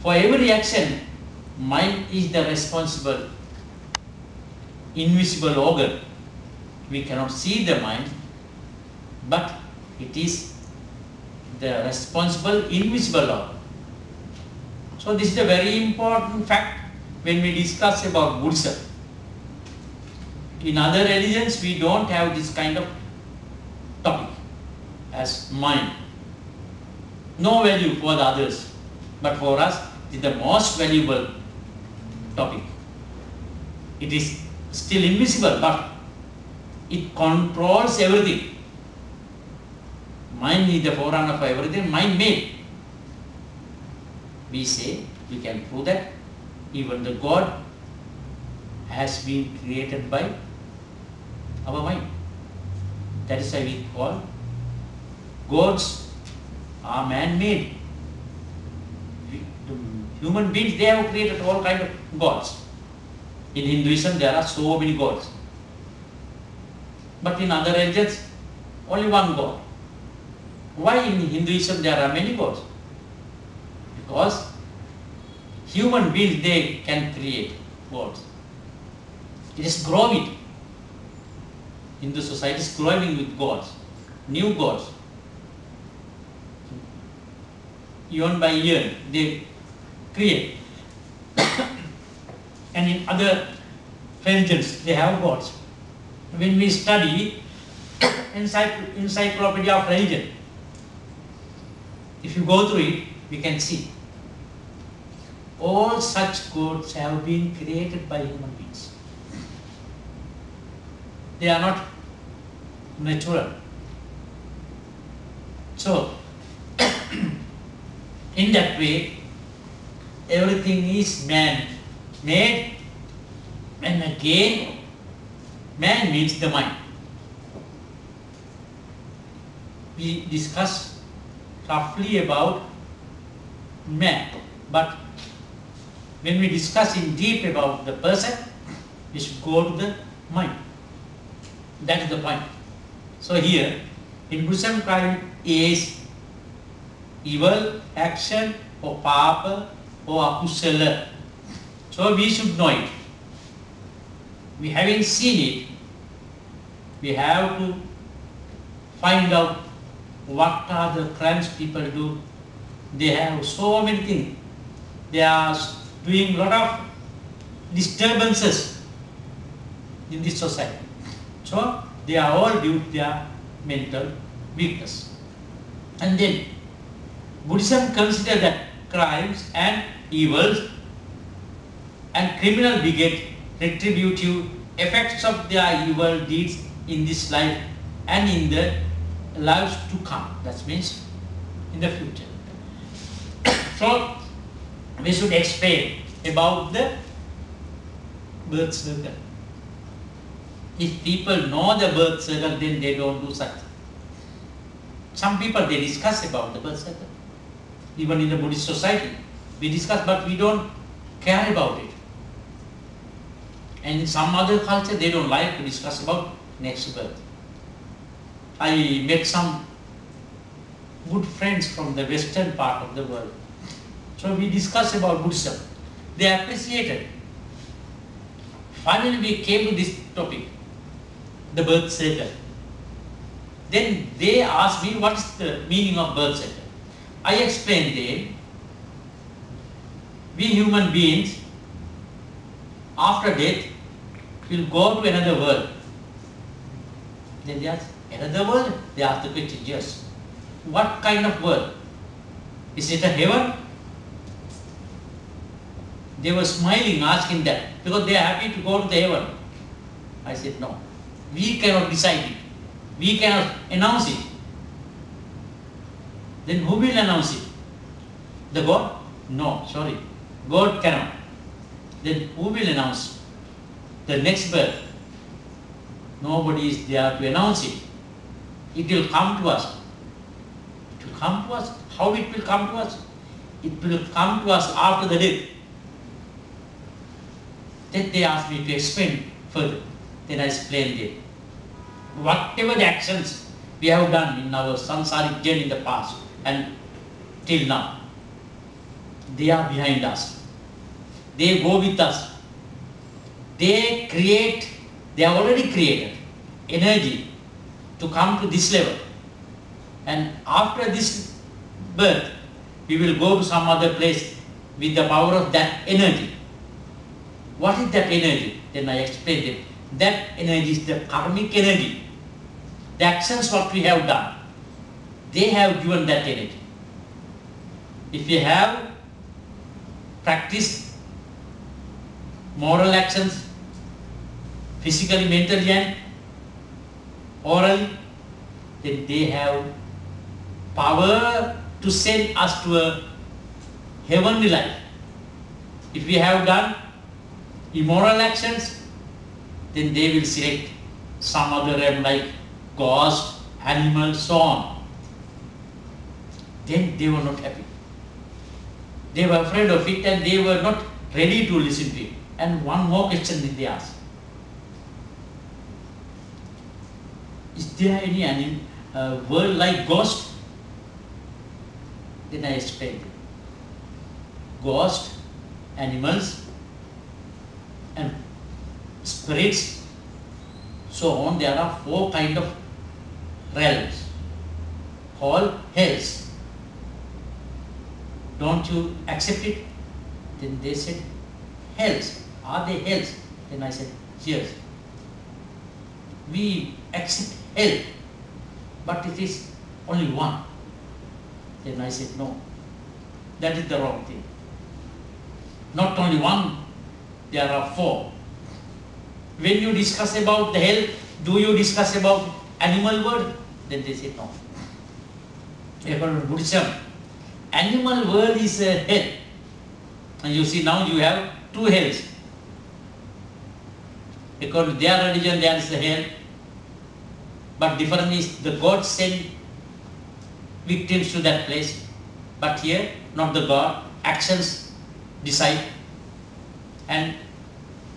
For every action, mind is the responsible, invisible organ. We cannot see the mind, but it is the responsible, invisible organ. So this is a very important fact when we discuss about Buddhism. In other religions, we don't have this kind of topic as mind. No value for the others, but for us, it is the most valuable topic. It is still invisible, but it controls everything. Mind is the forerunner for everything. Mind made. We say, we can prove that even the God has been created by our mind. That is why we call gods are man-made. Human beings, they have created all kinds of gods. In Hinduism, there are so many gods. But in other religions, only one God. Why in Hinduism there are many gods? Because human beings, they can create gods. It is growing. Hindu society is growing with gods, new gods. Year by year, they create. And in other religions, they have gods. When we study encyclopedia of religion, if you go through it, we can see all such gods have been created by human beings. They are not natural. So, in that way, everything is man-made, and again, man means the mind. We discuss roughly about man, but when we discuss in deep about the person, we should go to the mind. That is the point. So here, in Buddhism, crime is evil action or papa or akusala. So we should know it. We haven't seen it. We have to find out what are the crimes people do. They have so many things. They are doing a lot of disturbances in this society. So they are all due to their mental weakness. And then Buddhism considers that crimes and evils and criminal beget retributive effects of their evil deeds in this life and in the lives to come. That means in the future. So we should explain about the birth circle. If people know the birth circle, then they don't do such. Some people, they discuss about the birth circle. Even in the Buddhist society, we discuss, but we don't care about it. And in some other culture, they don't like to discuss about next birth. I met some good friends from the western part of the world. So we discussed about Buddhism. They appreciated. Finally, we came to this topic, the birth circle. Then they asked me, what is the meaning of birth circle? I explained them, we human beings, after death, will go to another world. Then they asked, another world? They asked the question, yes. What kind of world? Is it a heaven? They were smiling, asking that, because they are happy to go to the heaven. I said, no. We cannot decide it. We cannot announce it. Then who will announce it? The God? No, sorry. God cannot. Then who will announce the next birth? Nobody is there to announce it. It will come to us. It will come to us. How it will come to us? It will come to us after the death. Then they asked me to explain further. Then I explained it. Whatever the actions we have done in our samsaric journey in the past and till now, they are behind us. They go with us. They have already created energy to come to this level. And after this birth, we will go to some other place with the power of that energy. What is that energy? Then I explained it. That energy is the karmic energy. The actions what we have done, they have given that energy. If we have practiced moral actions, physically, mentally and orally, then they have power to send us to a heavenly life. If we have done immoral actions, then they will select some other realm like ghost, animal, so on. Then they were not happy. They were afraid of it and they were not ready to listen to it. And one more question did they ask. Is there any world like ghost? Then I explained. Ghost, animals and spirits, so on, there are 4 kinds of realms called hells. Don't you accept it? Then they said, hells. Are they hells? Then I said, yes. We accept hell, but it is only one. Then I said, no, that is the wrong thing. Not only one, there are 4. When you discuss about the hell, do you discuss about animal world? Then they say no. According to Buddhism, animal world is a hell. And you see now you have 2 hells. According to their religion, there is a hell. But different is the God send victims to that place. But here, not the God, actions decide. And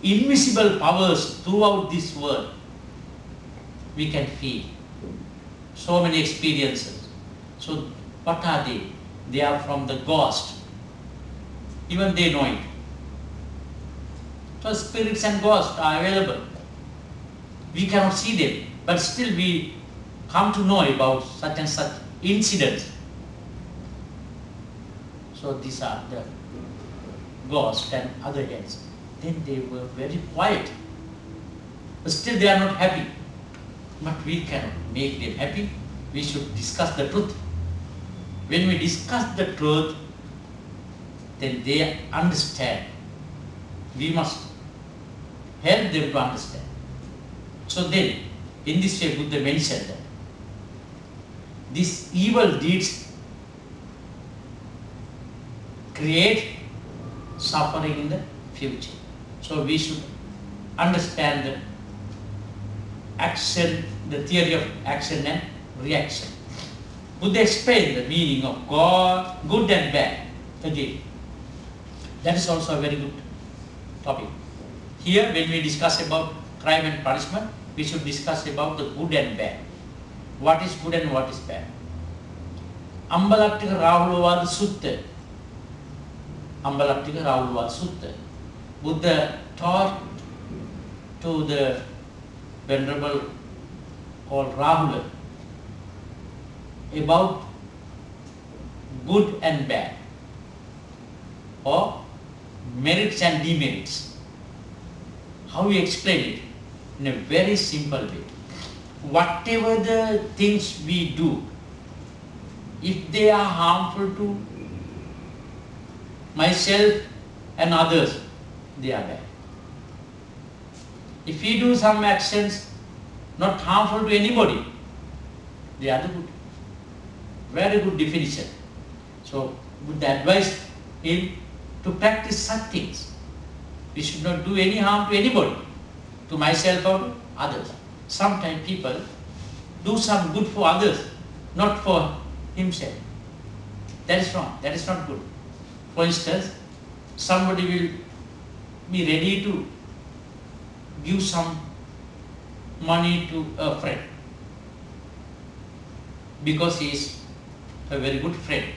invisible powers throughout this world we can feel. So many experiences. So what are they? They are from the ghost. Even they know it. So spirits and ghosts are available. We cannot see them, but still we come to know about such and such incidents. So these are the ghosts and other hells. Then they were very quiet. But still they are not happy. But we cannot make them happy. We should discuss the truth. When we discuss the truth, then they understand. We must help them to understand. So then, in this way, Buddha mentioned that these evil deeds create suffering in the future. So we should understand the action, the theory of action and reaction. Buddha explained the meaning of God, good and bad again. That is also a very good topic. Here, when we discuss about crime and punishment, we should discuss about the good and bad. What is good and what is bad. Ambalattika Rahulawada Sutta. Ambalattika Rahulawada Sutta. Buddha taught to the Venerable called Rahula about good and bad, or merits and demerits. How we explain it? In a very simple way. Whatever the things we do, if they are harmful to myself and others, they are bad. If we do some actions not harmful to anybody, they are the good. Very good definition. So, Buddha advised him to practice such things. We should not do any harm to anybody, to myself or to others. Sometimes people do some good for others, not for himself. That is wrong. That is not good. For instance, somebody will be ready to give some money to a friend because he is a very good friend.